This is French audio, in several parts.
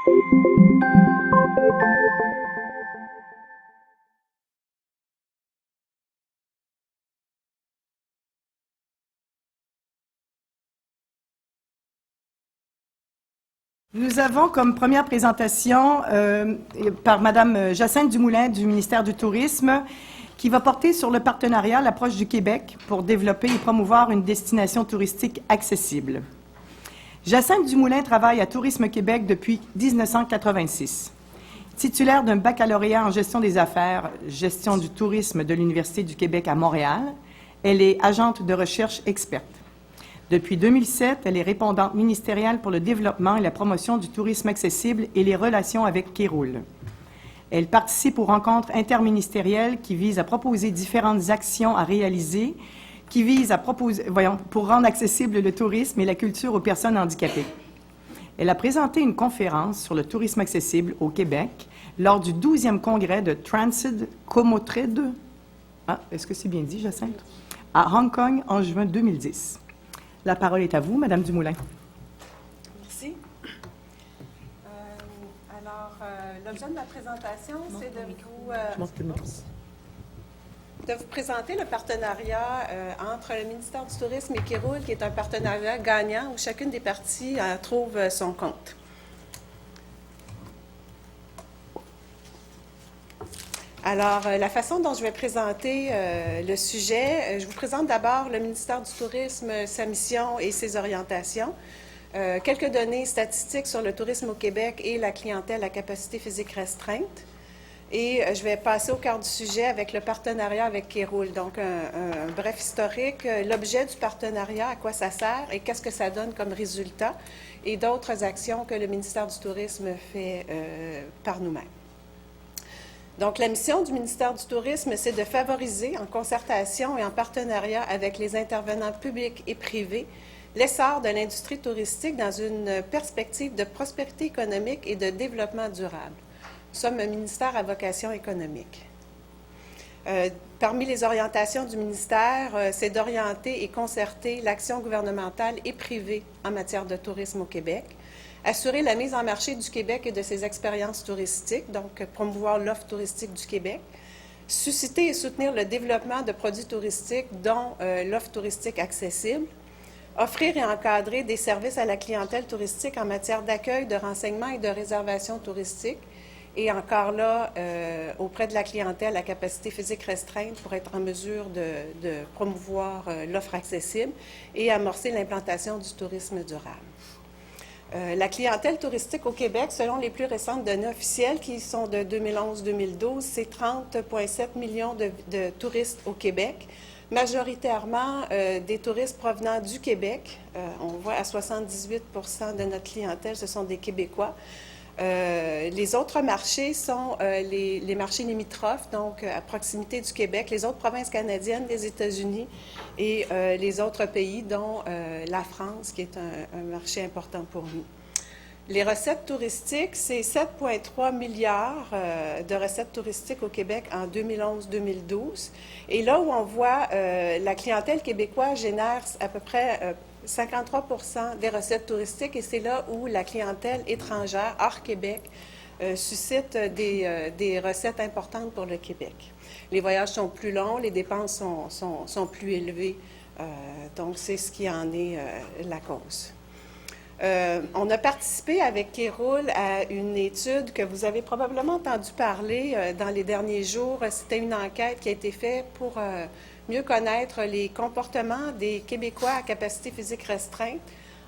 Nous avons comme première présentation par Mme Jacinthe Dumoulin du ministère du Tourisme qui va porter sur le partenariat L'approche du Québec pour développer et promouvoir une destination touristique accessible. Jacinthe Dumoulin travaille à Tourisme Québec depuis 1986. Titulaire d'un baccalauréat en gestion des affaires, gestion du tourisme de l'Université du Québec à Montréal, elle est agente de recherche experte. Depuis 2007, elle est répondante ministérielle pour le développement et la promotion du tourisme accessible et les relations avec Kéroul. Elle participe aux rencontres interministérielles qui visent à proposer différentes actions à réaliser, qui visent à pour rendre accessible le tourisme et la culture aux personnes handicapées. Elle a présenté une conférence sur le tourisme accessible au Québec lors du 12e congrès de Transit Comotred, est-ce que c'est bien dit, Jacinthe? À Hong Kong en juin 2010. La parole est à vous, Madame Dumoulin. Merci. L'objet de ma présentation, c'est de vous présenter le partenariat entre le ministère du Tourisme et Kéroul, qui est un partenariat gagnant où chacune des parties trouve son compte. Alors, la façon dont je vais présenter le sujet, je vous présente d'abord le ministère du Tourisme, sa mission et ses orientations, quelques données statistiques sur le tourisme au Québec et la clientèle à capacité physique restreinte. Et je vais passer au cœur du sujet avec le partenariat avec Kéroul. Donc, un bref historique, l'objet du partenariat, à quoi ça sert et qu'est-ce que ça donne comme résultat, et d'autres actions que le ministère du Tourisme fait par nous-mêmes. Donc, la mission du ministère du Tourisme, c'est de favoriser, en concertation et en partenariat avec les intervenants publics et privés, l'essor de l'industrie touristique dans une perspective de prospérité économique et de développement durable. Nous sommes un ministère à vocation économique. Parmi les orientations du ministère, c'est d'orienter et concerter l'action gouvernementale et privée en matière de tourisme au Québec, assurer la mise en marché du Québec et de ses expériences touristiques, donc promouvoir l'offre touristique du Québec, susciter et soutenir le développement de produits touristiques, dont l'offre touristique accessible, offrir et encadrer des services à la clientèle touristique en matière d'accueil, de renseignement et de réservation touristique, et encore là, auprès de la clientèle à capacité physique restreinte pour être en mesure de promouvoir l'offre accessible et amorcer l'implantation du tourisme durable. La clientèle touristique au Québec, selon les plus récentes données officielles qui sont de 2011-2012, c'est 30,7 millions de touristes au Québec, majoritairement des touristes provenant du Québec. On voit à 78 % de notre clientèle, ce sont des Québécois. Les autres marchés sont les marchés limitrophes, donc à proximité du Québec, les autres provinces canadiennes, les États-Unis et les autres pays, dont la France, qui est un marché important pour nous. Les recettes touristiques, c'est 7,3 milliards de recettes touristiques au Québec en 2011-2012. Et là où on voit la clientèle québécoise génère à peu près 53 % des recettes touristiques, et c'est là où la clientèle étrangère, hors Québec, suscite des recettes importantes pour le Québec. Les voyages sont plus longs, les dépenses sont plus élevées, donc c'est ce qui en est la cause. On a participé avec Kéroul à une étude que vous avez probablement entendu parler dans les derniers jours. C'était une enquête qui a été faite pour mieux connaître les comportements des Québécois à capacité physique restreinte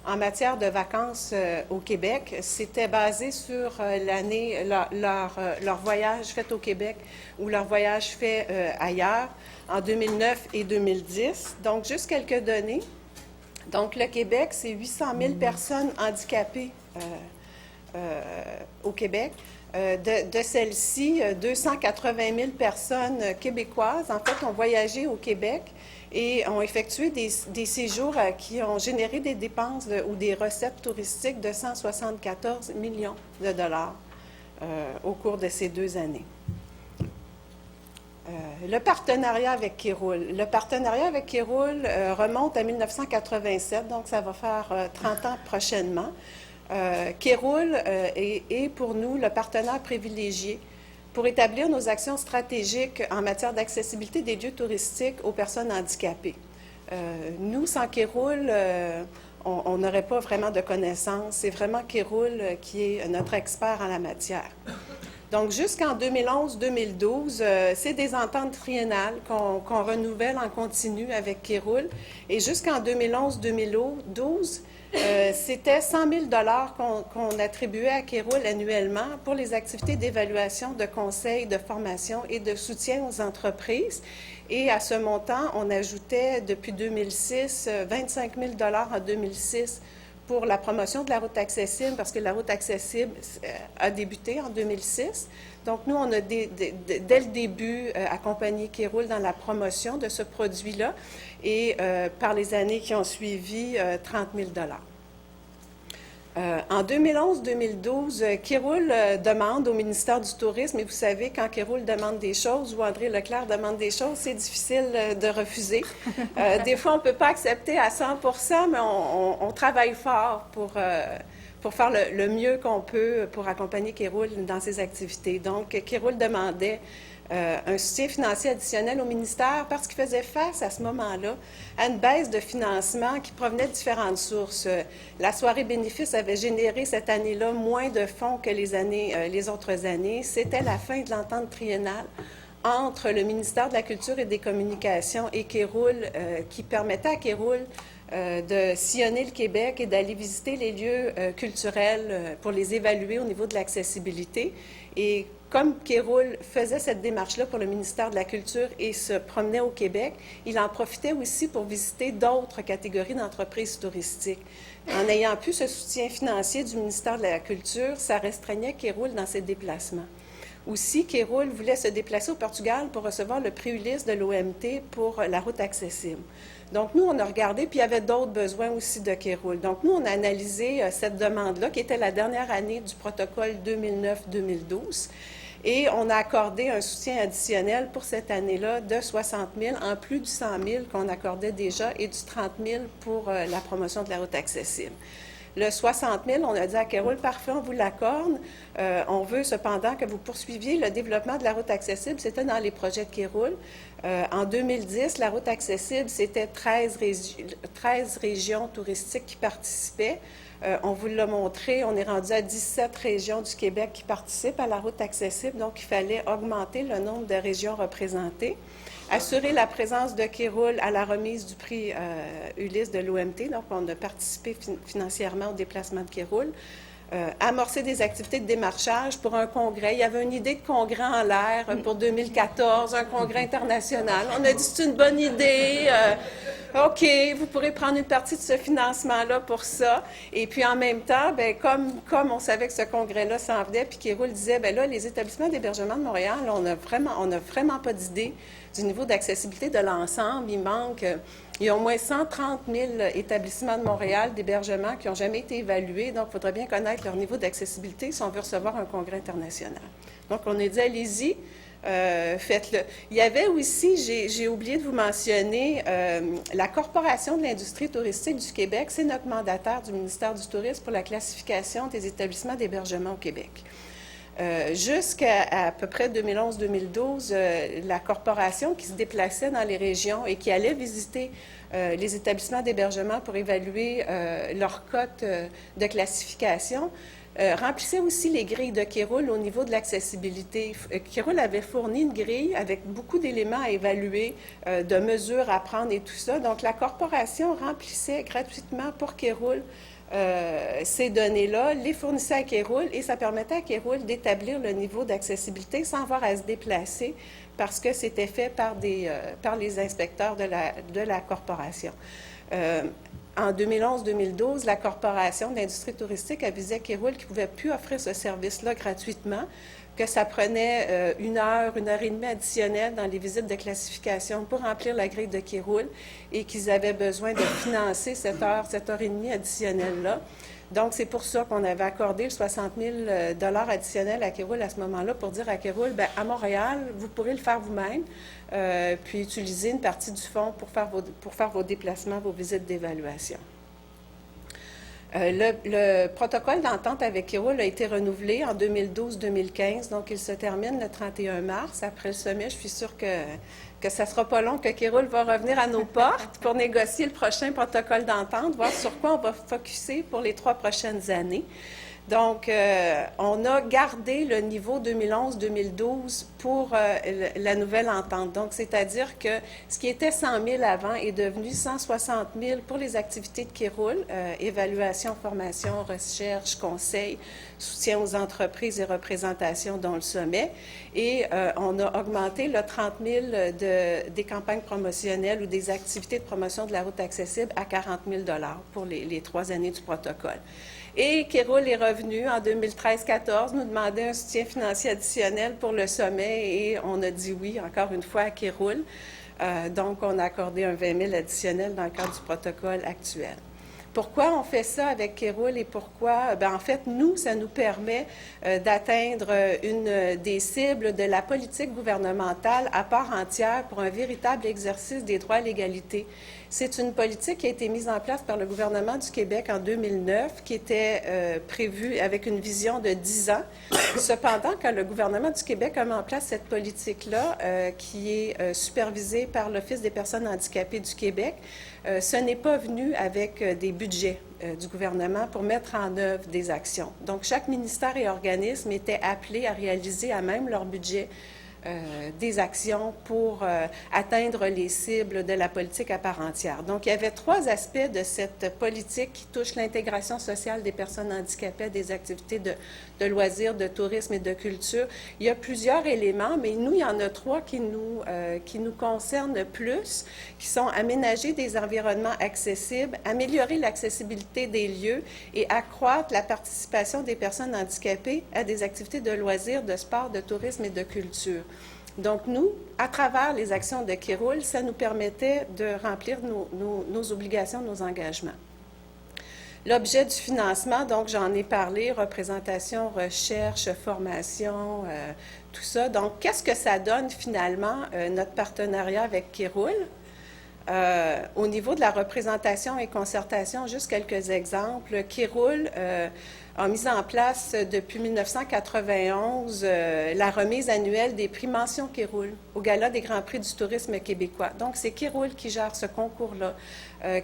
en matière de vacances au Québec. C'était basé sur leur voyage fait au Québec ou leur voyage fait ailleurs en 2009 et 2010. Donc, juste quelques données. Donc, le Québec, c'est 800 000 personnes handicapées au Québec. De celles-ci, 280 000 personnes québécoises, en fait, ont voyagé au Québec et ont effectué des séjours qui ont généré des dépenses ou des recettes touristiques de 174 millions de dollars au cours de ces 2 années. Le partenariat avec Kéroul. Le partenariat avec Kéroul remonte à 1987, donc ça va faire 30 ans prochainement. Kéroul est pour nous le partenaire privilégié pour établir nos actions stratégiques en matière d'accessibilité des lieux touristiques aux personnes handicapées. Nous, sans Kéroul, on n'aurait pas vraiment de connaissances. C'est vraiment Kéroul qui est notre expert en la matière. Donc, jusqu'en 2011-2012, c'est des ententes triennales qu'on renouvelle en continu avec Kéroul. Et jusqu'en 2011-2012, c'était 100 000 qu'on attribuait à Kéroul annuellement pour les activités d'évaluation, de conseil, de formation et de soutien aux entreprises. Et à ce montant, on ajoutait depuis 2006 25 000 en 2006 pour la promotion de la route accessible, parce que la route accessible a débuté en 2006. Donc, nous, on a dès le début accompagné Kéroul dans la promotion de ce produit-là et par les années qui ont suivi, 30 000 en 2011-2012, Kéroul demande au ministère du Tourisme, et vous savez, quand Kéroul demande des choses ou André Leclerc demande des choses, c'est difficile de refuser. Des fois, on ne peut pas accepter à 100 % mais on travaille fort pour faire le mieux qu'on peut pour accompagner Kéroul dans ses activités. Donc, Kéroul demandait un soutien financier additionnel au ministère parce qu'il faisait face à ce moment-là à une baisse de financement qui provenait de différentes sources. La soirée bénéfice avait généré cette année-là moins de fonds que les autres années. C'était la fin de l'entente triennale entre le ministère de la Culture et des Communications et Kéroul qui permettait à Kéroul de sillonner le Québec et d'aller visiter les lieux culturels pour les évaluer au niveau de l'accessibilité. Et comme Kéroul faisait cette démarche-là pour le ministère de la Culture et se promenait au Québec, il en profitait aussi pour visiter d'autres catégories d'entreprises touristiques. En ayant pu ce soutien financier du ministère de la Culture, ça restreignait Kéroul dans ses déplacements. Aussi, Kéroul voulait se déplacer au Portugal pour recevoir le prix Ulysse de l'OMT pour la route accessible. Donc, nous, on a regardé, puis il y avait d'autres besoins aussi de Kéroul. Donc, nous, on a analysé cette demande-là, qui était la dernière année du protocole 2009-2012, et on a accordé un soutien additionnel pour cette année-là de 60 000, en plus du 100 000 qu'on accordait déjà, et du 30 000 pour la promotion de la route accessible. Le 60 000, on a dit à Kéroul, parfait, on vous l'accorde. On veut cependant que vous poursuiviez le développement de la route accessible. C'était dans les projets de Kéroul. En 2010, la route accessible, c'était 13 régions touristiques qui participaient. On vous l'a montré, on est rendu à 17 régions du Québec qui participent à la route accessible, donc il fallait augmenter le nombre de régions représentées. Assurer la présence de Kéroul à la remise du prix Ulysse de l'OMT, donc on a participé financièrement au déplacement de Kéroul. Amorcer des activités de démarchage pour un congrès. Il y avait une idée de congrès en l'air pour 2014, un congrès international. On a dit c'est une bonne idée. OK, vous pourrez prendre une partie de ce financement-là pour ça. Et puis en même temps, bien, comme on savait que ce congrès-là s'en venait, puis Kéroul disait, bien là, les établissements d'hébergement de Montréal, là, on n'a vraiment pas d'idée du niveau d'accessibilité de l'ensemble. Il y a au moins 130 000 établissements de Montréal d'hébergement qui n'ont jamais été évalués. Donc, il faudrait bien connaître leur niveau d'accessibilité si on veut recevoir un congrès international. Donc, on a dit, allez-y, faites-le. Il y avait aussi, j'ai oublié de vous mentionner, la Corporation de l'industrie touristique du Québec, c'est notre mandataire du ministère du Tourisme pour la classification des établissements d'hébergement au Québec. Jusqu'à peu près 2011-2012, la corporation qui se déplaçait dans les régions et qui allait visiter les établissements d'hébergement pour évaluer leur cote de classification, remplissait aussi les grilles de Kéroul au niveau de l'accessibilité. Kéroul avait fourni une grille avec beaucoup d'éléments à évaluer, de mesures à prendre et tout ça. Donc, la corporation remplissait gratuitement pour Kéroul ces données-là, les fournissait à Kéroul et ça permettait à Kéroul d'établir le niveau d'accessibilité sans avoir à se déplacer parce que c'était fait par les inspecteurs de la corporation. En 2011-2012, la Corporation de l'industrie touristique avisait à Kéroul qu'il ne pouvait plus offrir ce service-là gratuitement, que ça prenait 1 heure, 1 heure et demie additionnelle dans les visites de classification pour remplir la grille de Kéroul et qu'ils avaient besoin de financer cette heure et demie additionnelle-là. Donc, c'est pour ça qu'on avait accordé le 60 000 additionnels à Kéroul à ce moment-là pour dire à Kéroul, bien, à Montréal, vous pourrez le faire vous-même, puis utiliser une partie du fonds pour faire vos déplacements, vos visites d'évaluation. Le protocole d'entente avec Kéroul a été renouvelé en 2012-2015, donc il se termine le 31 mars. Après le sommet, je suis sûre que ça ne sera pas long que Kéroul va revenir à nos portes pour négocier le prochain protocole d'entente, voir sur quoi on va focusser pour les 3 prochaines années. Donc, on a gardé le niveau 2011-2012 pour la nouvelle entente. Donc, c'est-à-dire que ce qui était 100 000 avant est devenu 160 000 pour les activités de Kéroul, évaluation, formation, recherche, conseil, soutien aux entreprises et représentation dont le sommet. Et on a augmenté le 30 000 des campagnes promotionnelles ou des activités de promotion de la route accessible à 40 000 pour les 3 années du protocole. Et Kéroul est revenu en 2013-14, nous demander un soutien financier additionnel pour le sommet et on a dit oui, encore une fois, à Kéroul. Donc, on a accordé un 20 000 additionnel dans le cadre du protocole actuel. Pourquoi on fait ça avec Kéroul et pourquoi? Bien, en fait, nous, ça nous permet d'atteindre une des cibles de la politique gouvernementale à part entière pour un véritable exercice des droits à l'égalité. C'est une politique qui a été mise en place par le gouvernement du Québec en 2009, qui était prévue avec une vision de 10 ans. Cependant, quand le gouvernement du Québec a mis en place cette politique-là, qui est supervisée par l'Office des personnes handicapées du Québec, ce n'est pas venu avec des budgets du gouvernement pour mettre en œuvre des actions. Donc, chaque ministère et organisme était appelé à réaliser à même leur budget des actions pour atteindre les cibles de la politique à part entière. Donc, il y avait 3 aspects de cette politique qui touchent l'intégration sociale des personnes handicapées, des activités de loisirs, de tourisme et de culture. Il y a plusieurs éléments, mais nous, il y en a 3 qui nous concernent plus, qui sont aménager des environnements accessibles, améliorer l'accessibilité des lieux et accroître la participation des personnes handicapées à des activités de loisirs, de sport, de tourisme et de culture. Donc, nous, à travers les actions de Kéroul, ça nous permettait de remplir nos obligations, nos engagements. L'objet du financement, donc j'en ai parlé, représentation, recherche, formation, tout ça. Donc, qu'est-ce que ça donne finalement, notre partenariat avec Kéroul? Au niveau de la représentation et concertation, juste quelques exemples. Kéroul a mis en place depuis 1991 la remise annuelle des prix Mention Kéroul au Gala des Grands Prix du tourisme québécois. Donc, c'est Kéroul qui gère ce concours-là,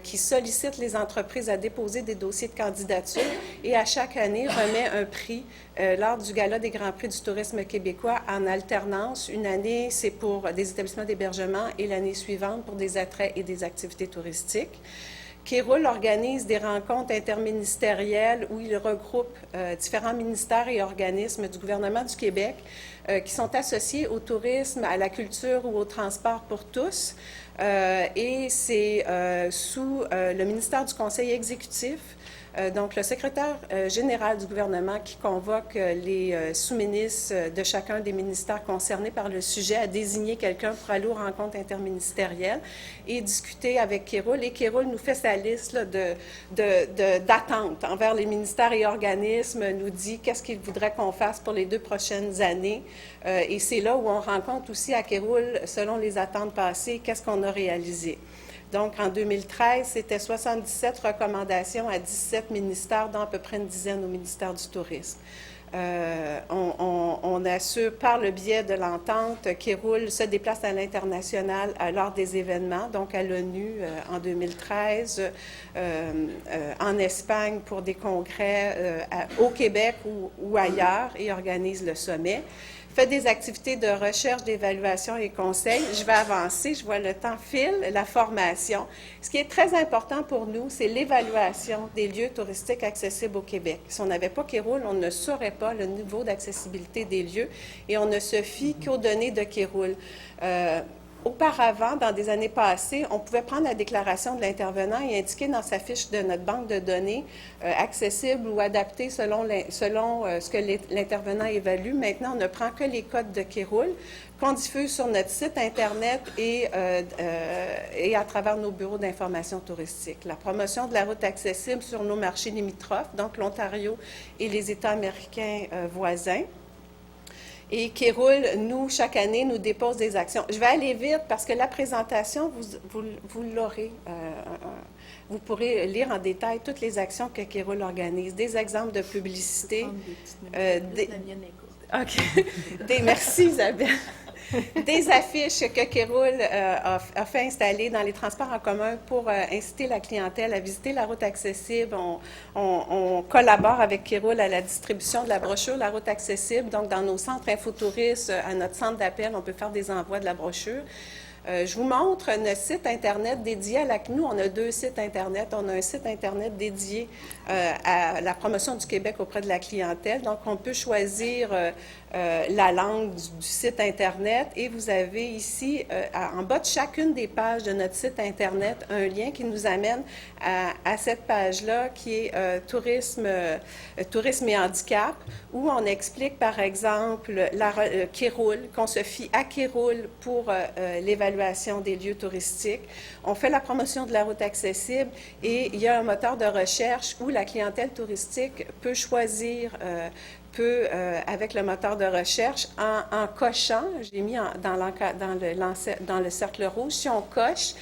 qui sollicite les entreprises à déposer des dossiers de candidature et à chaque année remet un prix lors du Gala des Grands Prix du tourisme québécois en alternance. Une année, c'est pour des établissements d'hébergement et l'année suivante pour des attraits et des activités touristiques. Kéroul organise des rencontres interministérielles où il regroupe différents ministères et organismes du gouvernement du Québec qui sont associés au tourisme, à la culture ou au transport pour tous. Et c'est sous le ministère du Conseil exécutif, donc le secrétaire général du gouvernement qui convoque les sous-ministres de chacun des ministères concernés par le sujet à désigner quelqu'un pour aller aux rencontres interministérielles et discuter avec Kéroul. Et Kéroul nous fait sa liste là, d'attentes envers les ministères et organismes, nous dit qu'est-ce qu'il voudrait qu'on fasse pour les 2 prochaines années. Et c'est là où on rencontre aussi à Kéroul, selon les attentes passées, qu'est-ce qu'on a réalisé. Donc, en 2013, c'était 77 recommandations à 17 ministères, dont à peu près une dizaine au ministère du Tourisme. On assure par le biais de l'entente, Kéroul se déplace à l'international lors des événements, donc à l'ONU en 2013, en Espagne pour des congrès au Québec ou ailleurs et organise le sommet. Fait des activités de recherche, d'évaluation et conseil. Je vais avancer, je vois le temps file, la formation. Ce qui est très important pour nous, c'est l'évaluation des lieux touristiques accessibles au Québec. Si on n'avait pas Kéroul, on ne saurait pas le niveau d'accessibilité des lieux et on ne se fie qu'aux données de Kéroul. Auparavant, dans des années passées, on pouvait prendre la déclaration de l'intervenant et indiquer dans sa fiche de notre banque de données accessible ou adaptée selon ce que l'intervenant évalue. Maintenant, on ne prend que les codes de Kéroul qu'on diffuse sur notre site Internet et à travers nos bureaux d'information touristique. La promotion de la route accessible sur nos marchés limitrophes, donc l'Ontario et les États américains voisins. Et Kéroul, nous, chaque année, nous dépose des actions. Je vais aller vite parce que la présentation, vous l'aurez vous pourrez lire en détail toutes les actions que Kéroul organise, des exemples de publicité. OK. Merci Isabelle. Des affiches que Kéroul a fait installer dans les transports en commun pour inciter la clientèle à visiter la route accessible. On collabore avec Kéroul à la distribution de la brochure La route accessible. Donc, dans nos centres infotouristes, à notre centre d'appel, on peut faire des envois de la brochure. Je vous montre notre site Internet dédié à la CNU. On a 2 sites Internet. On a un site Internet dédié à la promotion du Québec auprès de la clientèle. Donc, on peut choisir la langue du site Internet et vous avez ici, en bas de chacune des pages de notre site Internet, un lien qui nous amène à cette page-là qui est tourisme et handicap, où on explique, par exemple, Kéroul, qu'on se fie à Kéroul pour l'évaluation des lieux touristiques. On fait la promotion de la route accessible et il y a un moteur de recherche où la clientèle touristique peut choisir avec le moteur de recherche, en cochant, j'ai mis dans le cercle rouge, si on coche,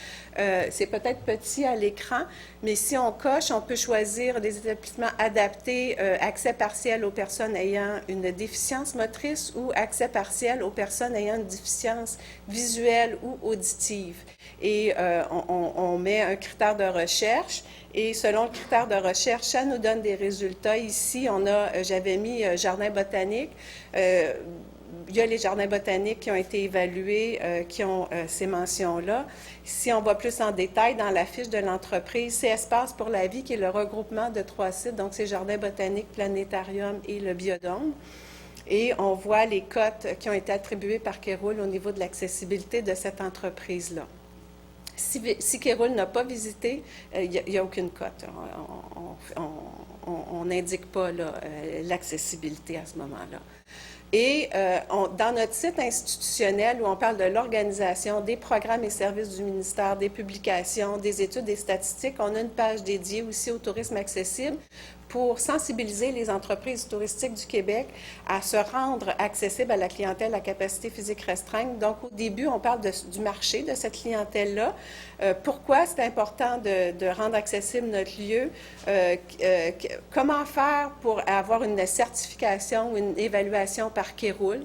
c'est peut-être petit à l'écran, mais si on coche, on peut choisir des établissements adaptés, accès partiel aux personnes ayant une déficience motrice ou accès partiel aux personnes ayant une déficience visuelle ou auditive. Et on met un critère de recherche. Et selon le critère de recherche, ça nous donne des résultats. Ici, j'avais mis jardin botanique. Il y a les jardins botaniques qui ont été évalués, qui ont ces mentions-là. Si on va plus en détail dans la fiche de l'entreprise, c'est Espace pour la vie, qui est le regroupement de 3 sites. Donc, c'est Jardin botanique, Planétarium et le Biodôme. Et on voit les cotes qui ont été attribuées par Kéroul au niveau de l'accessibilité de cette entreprise-là. Si Kéroul n'a pas visité, il n'y a aucune cote. On n'indique pas l'accessibilité à ce moment-là. Et dans notre site institutionnel où on parle de l'organisation, des programmes et services du ministère, des publications, des études et statistiques, on a une page dédiée aussi au tourisme accessible pour sensibiliser les entreprises touristiques du Québec à se rendre accessibles à la clientèle à capacité physique restreinte. Donc, au début, on parle du marché de cette clientèle-là. Pourquoi c'est important de rendre accessible notre lieu? Comment faire pour avoir une certification ou une évaluation par Kéroul?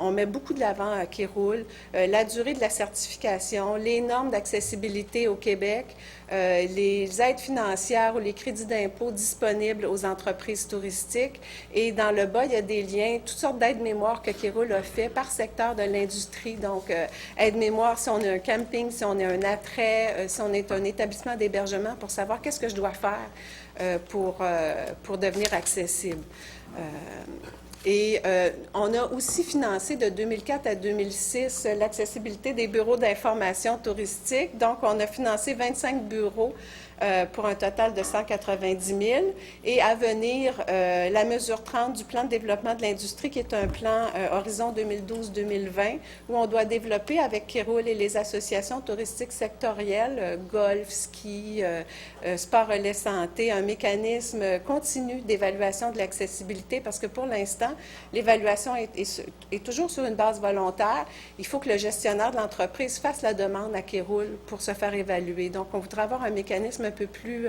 On met beaucoup de l'avant à Kéroul, la durée de la certification, les normes d'accessibilité au Québec, les aides financières ou les crédits d'impôt disponibles aux entreprises touristiques. Et dans le bas, il y a des liens, toutes sortes d'aides-mémoires que Kéroul a fait par secteur de l'industrie. Donc, aide-mémoire si on est un camping, si on est un attrait, si on est un établissement d'hébergement, pour savoir qu'est-ce que je dois faire pour devenir accessible. Et on a aussi financé de 2004 à 2006 l'accessibilité des bureaux d'information touristique. Donc, on a financé 25 bureaux pour un total de 190 000. Et à venir, la mesure 30 du plan de développement de l'industrie, qui est un plan Horizon 2012-2020, où on doit développer avec Kéroul et les associations touristiques sectorielles, golf, ski, sport relais santé, un mécanisme continu d'évaluation de l'accessibilité, parce que pour l'instant, l'évaluation est toujours sur une base volontaire. Il faut que le gestionnaire de l'entreprise fasse la demande à Kéroul pour se faire évaluer. Donc, on voudrait avoir un mécanisme un peu plus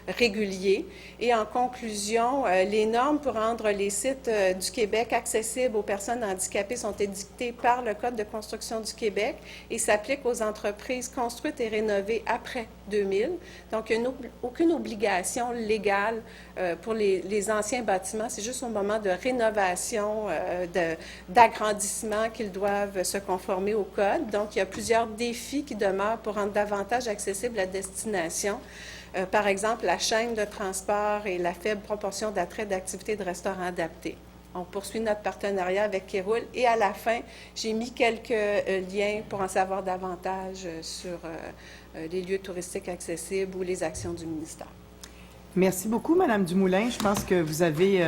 régulier. Et en conclusion, les normes pour rendre les sites du Québec accessibles aux personnes handicapées sont édictées par le Code de construction du Québec et s'appliquent aux entreprises construites et rénovées après 2000. Donc, il n'y a aucune obligation légale pour les anciens bâtiments. C'est juste au moment de rénovation, d'agrandissement qu'ils doivent se conformer au Code. Donc, il y a plusieurs défis qui demeurent pour rendre davantage accessible la destination. Par exemple, la chaîne de transport et la faible proportion d'attraits d'activités de restaurants adaptés. On poursuit notre partenariat avec Kéroul et à la fin, j'ai mis quelques liens pour en savoir davantage sur les lieux touristiques accessibles ou les actions du ministère. Merci beaucoup, Madame Dumoulin. Je pense que vous avez